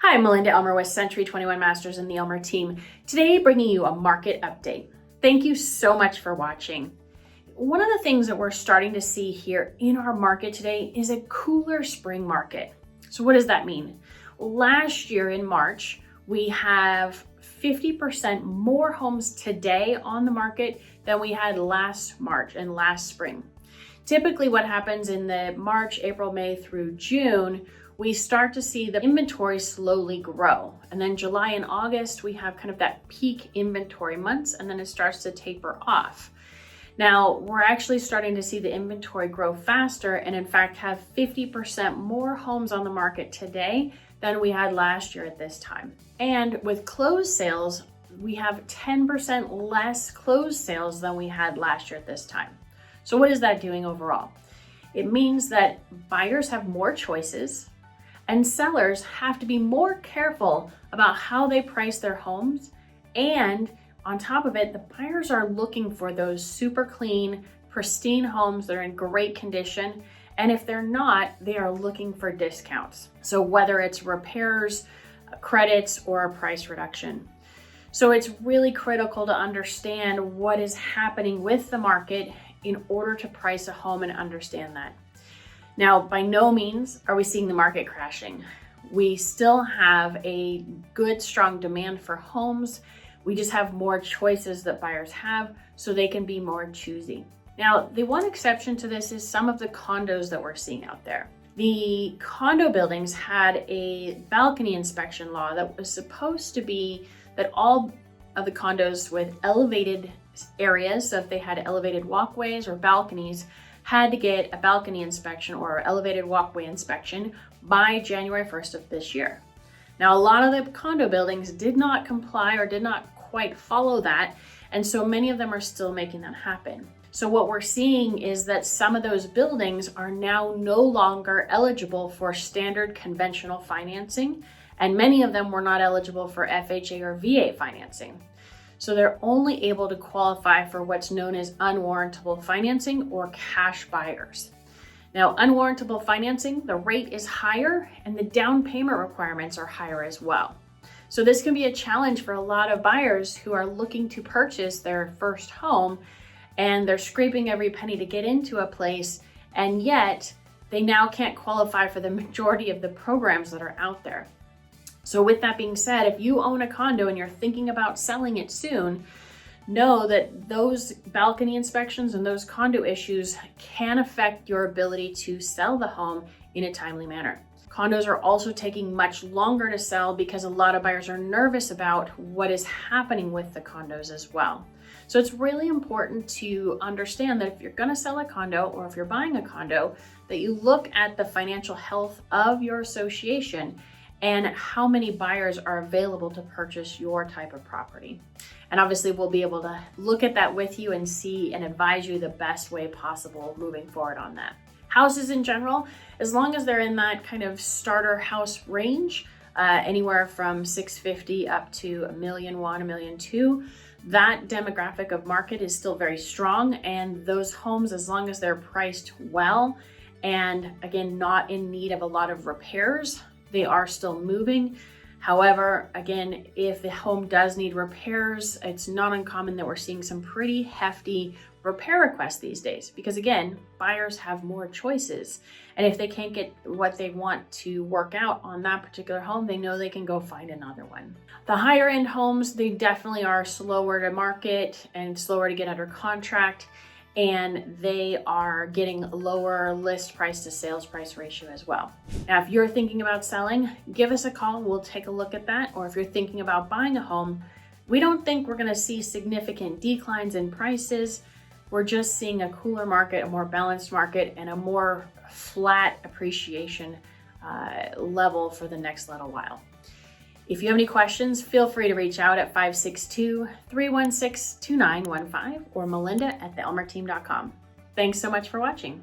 Hi, I'm Melinda Elmer with Century 21 Masters and the Elmer team. Today, bringing you a market update. Thank you so much for watching. One of the things that we're starting to see here in our market today is a cooler spring market. So what does that mean? Last year in March, we have 50% more homes today on the market than we had last March and last spring. Typically what happens in the March, April, May through June, we start to see the inventory slowly grow. And then July and August, we have kind of that peak inventory months, and then it starts to taper off. Now, we're actually starting to see the inventory grow faster and in fact have 50% more homes on the market today than we had last year at this time. And with closed sales, we have 10% less closed sales than we had last year at this time. So what is that doing overall? It means that buyers have more choices and sellers have to be more careful about how they price their homes. And on top of it, the buyers are looking for those super clean, pristine homes that are in great condition. And if they're not, they are looking for discounts. So whether it's repairs, credits, or a price reduction. So it's really critical to understand what is happening with the market in order to price a home and understand that. Now, by no means are we seeing the market crashing. We still have a good, strong demand for homes. We just have more choices that buyers have, so they can be more choosy. Now, the one exception to this is some of the condos that we're seeing out there. The condo buildings had a balcony inspection law that was supposed to be that all of the condos with elevated areas, so if they had elevated walkways or balconies, had to get a balcony inspection or elevated walkway inspection by January 1st of this year. Now, a lot of the condo buildings did not comply or did not quite follow that, and so many of them are still making that happen. So what we're seeing is that some of those buildings are now no longer eligible for standard conventional financing, and many of them were not eligible for FHA or VA financing. So they're only able to qualify for what's known as unwarrantable financing or cash buyers. Now, unwarrantable financing, the rate is higher and the down payment requirements are higher as well. So this can be a challenge for a lot of buyers who are looking to purchase their first home and they're scraping every penny to get into a place, and yet they now can't qualify for the majority of the programs that are out there. So with that being said, if you own a condo and you're thinking about selling it soon, know that those balcony inspections and those condo issues can affect your ability to sell the home in a timely manner. Condos are also taking much longer to sell because a lot of buyers are nervous about what is happening with the condos as well. So it's really important to understand that if you're going to sell a condo or if you're buying a condo, that you look at the financial health of your association and how many buyers are available to purchase your type of property. And obviously we'll be able to look at that with you and see and advise you the best way possible moving forward on that. Houses in general, as long as they're in that kind of starter house range, anywhere from 650 up to $1.1 million, $1.2 million, that demographic of market is still very strong. And those homes, as long as they're priced well, and again, not in need of a lot of repairs, they are still moving. However, again, if the home does need repairs, it's not uncommon that we're seeing some pretty hefty repair requests these days because again, buyers have more choices. And if they can't get what they want to work out on that particular home, they know they can go find another one. The higher end homes, they definitely are slower to market and slower to get under contract. And they are getting lower list price to sales price ratio as well. Now, if you're thinking about selling, give us a call. We'll take a look at that. Or if you're thinking about buying a home, we don't think we're going to see significant declines in prices. We're just seeing a cooler market, a more balanced market, and a more flat appreciation level for the next little while. If you have any questions, feel free to reach out at 562-316-2915 or Melinda@theelmerteam.com. Thanks so much for watching.